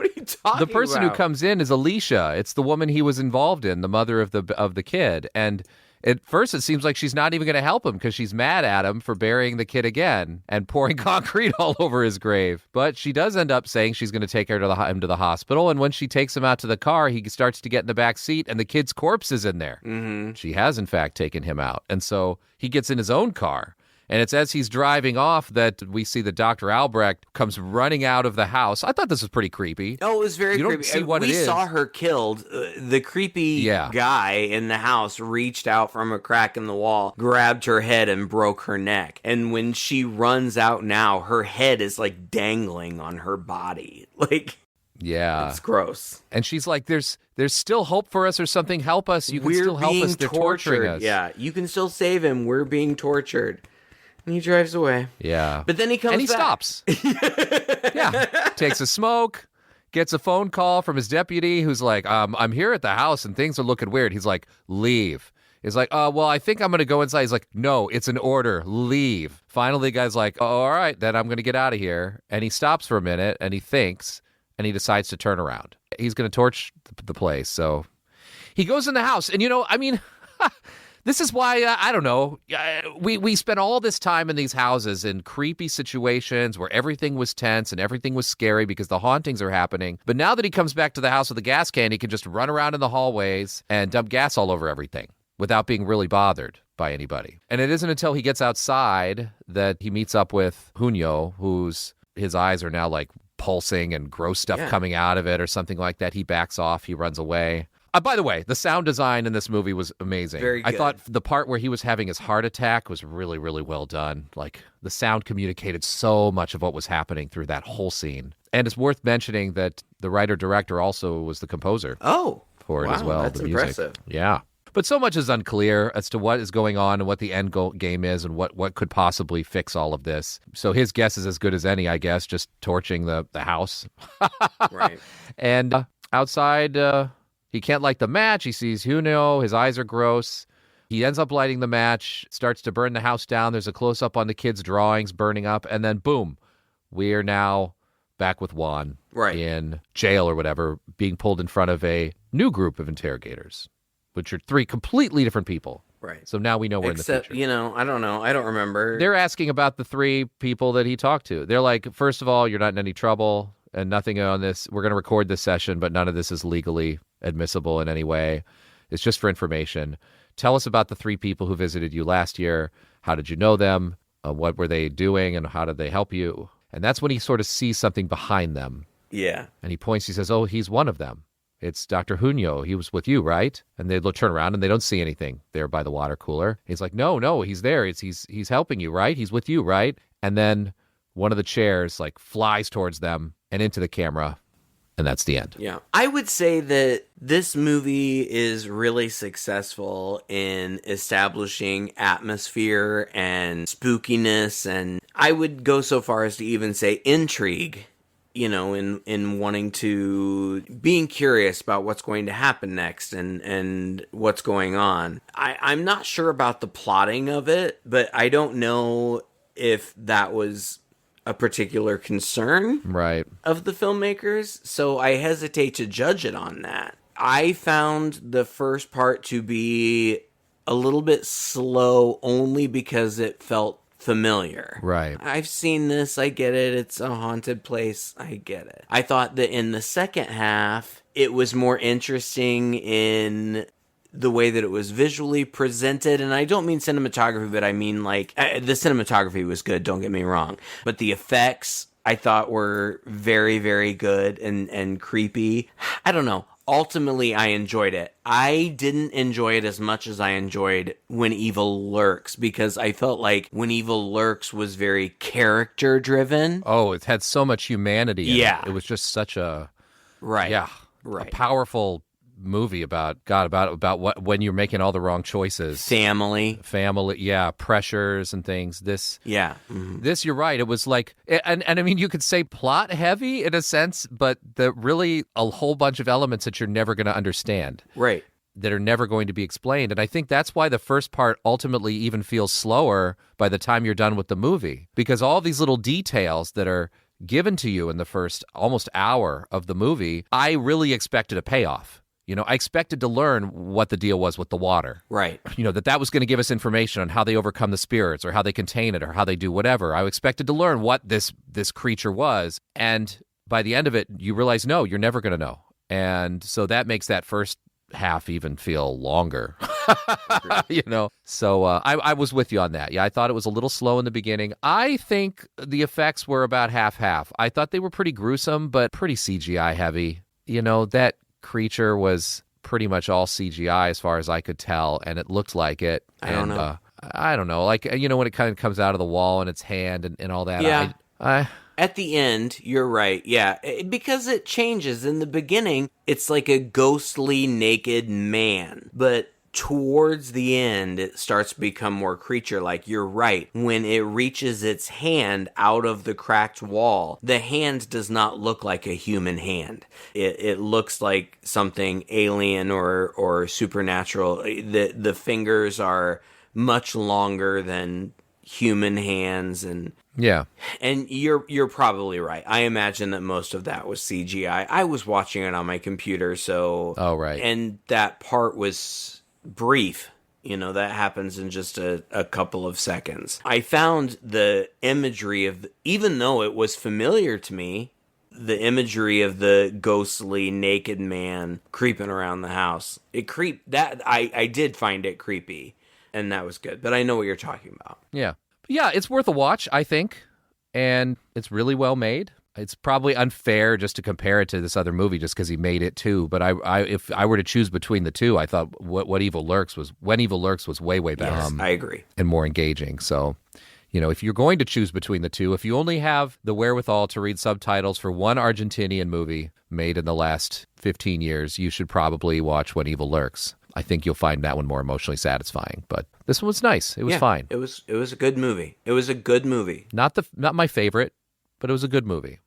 the person who comes in is Alicia. It's the woman he was involved in, the mother of the kid, and at first, it seems like she's not even going to help him because she's mad at him for burying the kid again and pouring concrete all over his grave. But she does end up saying she's going to take him to the hospital. And when she takes him out to the car, he starts to get in the back seat and the kid's corpse is in there. Mm-hmm. She has, in fact, taken him out. And so he gets in his own car. And it's as he's driving off that we see that Dr. Albrecht comes running out of the house. I thought this was pretty creepy. Oh, it was very creepy. Don't see what it is. We saw her killed. The creepy guy in the house reached out from a crack in the wall, grabbed her head, and broke her neck. And when she runs out now, her head is like dangling on her body. Like, yeah, it's gross. And she's like, "There's still hope for us, or something. Help us. You can still help us. They're torturing us. Yeah, you can still save him. We're being tortured." And he drives away. Yeah. But then he comes back. And he stops. Yeah. Takes a smoke, gets a phone call from his deputy who's like, I'm here at the house and things are looking weird. He's like, leave. He's like, well, I think I'm going to go inside. He's like, no, it's an order. Leave. Finally, the guy's like, oh, all right, then I'm going to get out of here. And he stops for a minute and he thinks and he decides to turn around. He's going to torch the place. So he goes in the house. And, this is why, I don't know, we spent all this time in these houses in creepy situations where everything was tense and everything was scary because the hauntings are happening. But now that he comes back to the house with a gas can, he can just run around in the hallways and dump gas all over everything without being really bothered by anybody. And it isn't until he gets outside that he meets up with Junio, his eyes are now like pulsing and gross stuff coming out of it or something like that. He backs off, he runs away. By the way, the sound design in this movie was amazing. Very good. I thought the part where he was having his heart attack was really, really well done. Like, the sound communicated so much of what was happening through that whole scene. And it's worth mentioning that the writer-director also was the composer. For it as well. That's impressive. Yeah. But so much is unclear as to what is going on and what the end game is and what could possibly fix all of this. So his guess is as good as any, I guess, just torching the house. Right. And outside... he can't light the match. He sees Junio. His eyes are gross. He ends up lighting the match, starts to burn the house down. There's a close-up on the kid's drawings burning up. And then, boom, we are now back with Juan in jail or whatever, being pulled in front of a new group of interrogators, which are three completely different people. Right. So now we know we're in the future. I don't know. I don't remember. They're asking about the three people that he talked to. They're like, first of all, you're not in any trouble and nothing on this. We're going to record this session, but none of this is legally admissible in any way. It's just for information. Tell us about the three people who visited you last year. How did you know them? What were they doing and how did they help you? And that's when he sort of sees something behind them. Yeah. And he points, he says, oh, he's one of them. It's Dr. Junio. He was with you, right? And they turn around and they don't see anything there by the water cooler. He's like, no, he's there. He's helping you, right? He's with you, right? And then one of the chairs like flies towards them and into the camera. And that's the end. Yeah. I would say that this movie is really successful in establishing atmosphere and spookiness, and I would go so far as to even say intrigue, in wanting to, being curious about what's going to happen next and what's going on. I'm not sure about the plotting of it, but I don't know if that was a particular concern of the filmmakers, so I hesitate to judge it on that. I found the first part to be a little bit slow only because it felt familiar. Right. I've seen this, I get it, it's a haunted place, I get it. I thought that in the second half, it was more interesting in the way that it was visually presented, and I don't mean cinematography, but I mean the cinematography was good, don't get me wrong, but the effects I thought were very, very good and creepy. I don't know. Ultimately, I enjoyed it. I didn't enjoy it as much as I enjoyed When Evil Lurks, because I felt like When Evil Lurks was very character driven. Oh, it had so much humanity in it. It was just such a a powerful movie about what when you're making all the wrong choices, family, pressures and things. This you're right, it was like, and I mean, you could say plot heavy in a sense, but really a whole bunch of elements that you're never going to understand, right, that are never going to be explained. And I think that's why the first part ultimately even feels slower by the time you're done with the movie, because all these little details that are given to you in the first almost hour of the movie, I really expected a payoff. I expected to learn what the deal was with the water. Right. That was going to give us information on how they overcome the spirits or how they contain it or how they do whatever. I expected to learn what this creature was. And by the end of it, you realize, no, you're never going to know. And so that makes that first half even feel longer. So I was with you on that. Yeah, I thought it was a little slow in the beginning. I think the effects were about half-half. I thought they were pretty gruesome, but pretty CGI heavy. That creature was pretty much all CGI as far as I could tell, and it looked like it. I don't know. I don't know. Like, when it kind of comes out of the wall in its hand and all that. Yeah. At the end, you're right. Yeah. Because it changes. In the beginning, it's like a ghostly naked man. But towards the end, it starts to become more creature-like. You're right. When it reaches its hand out of the cracked wall, the hand does not look like a human hand. It looks like something alien or supernatural. The fingers are much longer than human hands, and you're probably right. I imagine that most of that was CGI. I was watching it on my computer, so and that part was brief. That happens in just a couple of seconds. I found the imagery of, even though it was familiar to me, the imagery of the ghostly naked man creeping around the house, I did find it creepy, and that was good. But I know what you're talking about. Yeah, it's worth a watch, I think, and it's really well made. It's probably unfair just to compare it to this other movie just because he made it too. But if I were to choose between the two, I thought When Evil Lurks was way better. Yes, I agree, and more engaging. So, if you're going to choose between the two, if you only have the wherewithal to read subtitles for one Argentinian movie made in the last 15 years, you should probably watch When Evil Lurks. I think you'll find that one more emotionally satisfying. But this one was nice. It was fine. It was a good movie. It was a good movie. Not my favorite, but it was a good movie.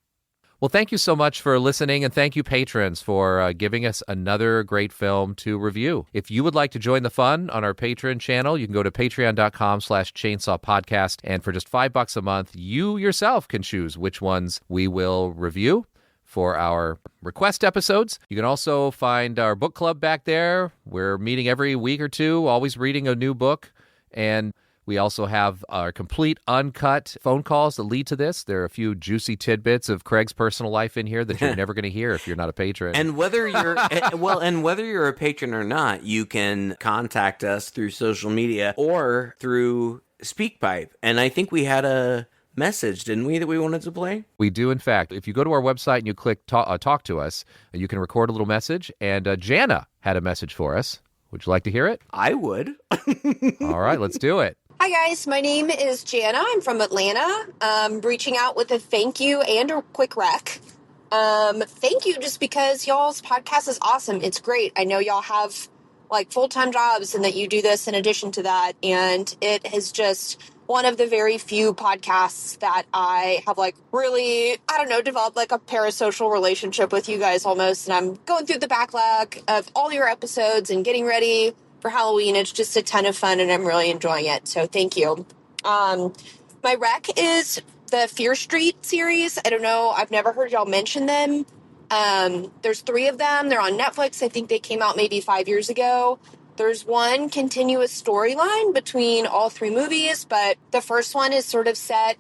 Well, thank you so much for listening, and thank you, patrons, for giving us another great film to review. If you would like to join the fun on our Patreon channel, you can go to patreon.com/chainsawpodcast, and for just $5 a month, you yourself can choose which ones we will review for our request episodes. You can also find our book club back there. We're meeting every week or two, always reading a new book, and we also have our complete uncut phone calls that lead to this. There are a few juicy tidbits of Craig's personal life in here that you're never going to hear if you're not a patron. And whether you're whether you're a patron or not, you can contact us through social media or through SpeakPipe. And I think we had a message, didn't we, that we wanted to play? We do, in fact. If you go to our website and you click talk to us, you can record a little message. And Jana had a message for us. Would you like to hear it? I would. All right, let's do it. Hi, guys. My name is Jana. I'm from Atlanta. I'm reaching out with a thank you and a quick rec. Thank you, just because y'all's podcast is awesome. It's great. I know y'all have like full-time jobs and that you do this in addition to that. And it is just one of the very few podcasts that I have like really, I don't know, developed like a parasocial relationship with you guys almost. And I'm going through the backlog of all your episodes and getting ready for Halloween. It's just a ton of fun and I'm really enjoying it. So thank you. My rec is the Fear Street series. I don't know. I've never heard y'all mention them. There's 3 of them. They're on Netflix. I think they came out maybe 5 years ago. There's one continuous storyline between all 3 movies, but the first one is sort of set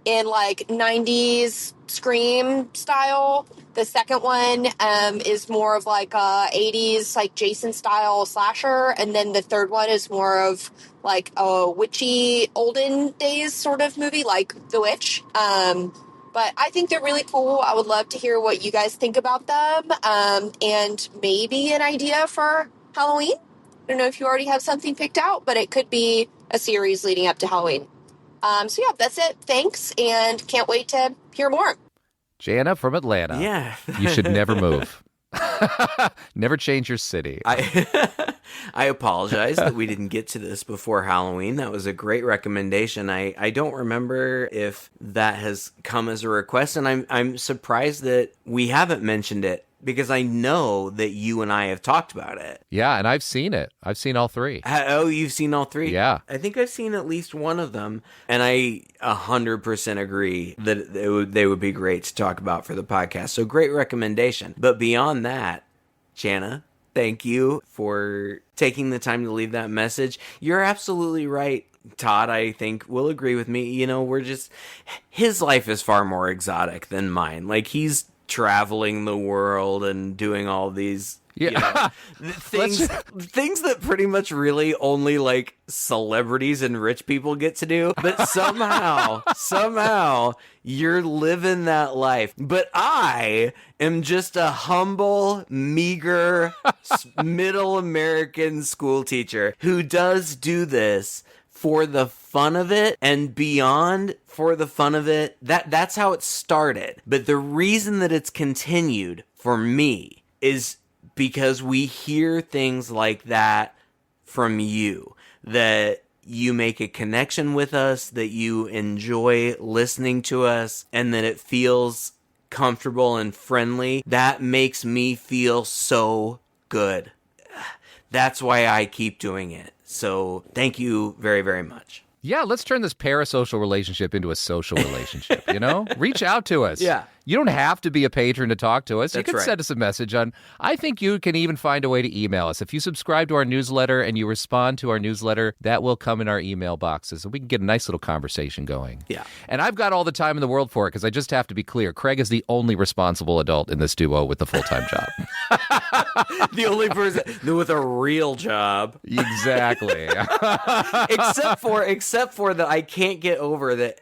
in like 90s Scream style. The second one is more of like a 80s like Jason style slasher, and then the third one is more of like a witchy olden days sort of movie, like The Witch. But I think they're really cool. I would love to hear what you guys think about them, and maybe an idea for Halloween. I don't know if you already have something picked out, but it could be a series leading up to Halloween. So yeah, that's it. Thanks, and can't wait to hear more. Jana from Atlanta. Yeah. You should never move. Never change your city. I apologize that we didn't get to this before Halloween. That was a great recommendation. I don't remember if that has come as a request, and I'm surprised that we haven't mentioned it, because I know that you and I have talked about it. Yeah, and I've seen it. I've seen all 3. Oh, you've seen all 3? Yeah. I think I've seen at least one of them, and I 100% agree that they would be great to talk about for the podcast. So great recommendation. But beyond that, Jana, thank you for taking the time to leave that message. You're absolutely right. Todd, I think, will agree with me. You know, his life is far more exotic than mine. Like, he's traveling the world and doing all these things that pretty much really only like celebrities and rich people get to do. But somehow you're living that life. But I am just a humble, meager, middle American school teacher who does do this for the fun of it, and beyond for the fun of it. That's how it started. But the reason that it's continued for me is because we hear things like that from you, that you make a connection with us, that you enjoy listening to us, and that it feels comfortable and friendly. That makes me feel so good. That's why I keep doing it. So thank you very, very much. Yeah, let's turn this parasocial relationship into a social relationship, you know? Reach out to us. Yeah. You don't have to be a patron to talk to us. That's you can right. send us a message on, I think you can even find a way to email us. If you subscribe to our newsletter and you respond to our newsletter, that will come in our email boxes, and we can get a nice little conversation going. Yeah. And I've got all the time in the world for it, because I just have to be clear. Craig is the only responsible adult in this duo with the full-time job. The only person with a real job. Exactly. except for that I can't get over that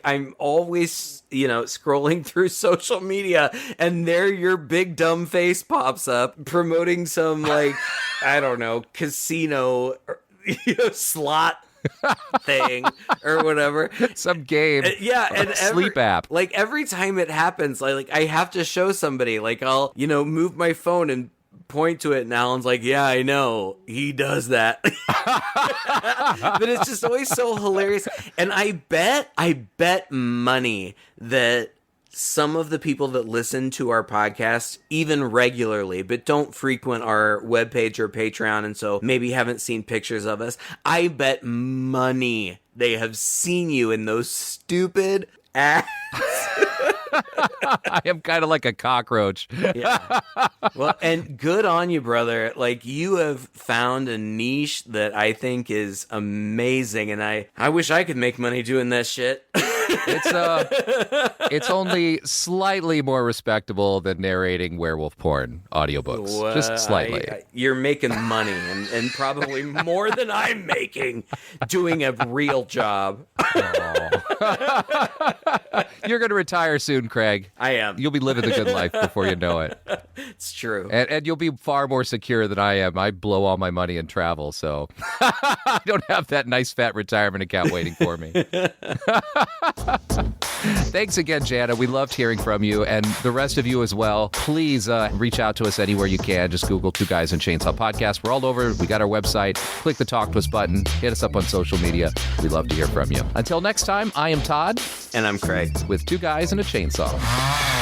I'm always, scrolling through social media, and there your big dumb face pops up promoting some I don't know, casino or, slot thing or whatever, some game, and sleep app. Like every time it happens, I have to show somebody. Like I'll move my phone and point to it, and Alan's like, yeah, I know, he does that. But it's just always so hilarious. And I bet money that some of the people that listen to our podcast even regularly, but don't frequent our webpage or Patreon, and so maybe haven't seen pictures of us, I bet money they have seen you in those stupid ads. I am kind of like a cockroach. Yeah. Well, and good on you, brother. Like, you have found a niche that I think is amazing, and I wish I could make money doing that shit. It's only slightly more respectable than narrating werewolf porn audiobooks. Well, just slightly. You're making money, and probably more than I'm making doing a real job. You're going to retire soon, Craig. I am. You'll be living the good life before you know it. It's true. And you'll be far more secure than I am. I blow all my money in travel, so I don't have that nice fat retirement account waiting for me. Thanks again, Jana. We loved hearing from you, and the rest of you as well. Please reach out to us anywhere you can. Just Google Two Guys and Chainsaw Podcast. We're all over. We got our website. Click the Talk to Us button. Hit us up on social media. We love to hear from you. Until next time, I am Todd. And I'm Craig. With Two Guys and a Chainsaw.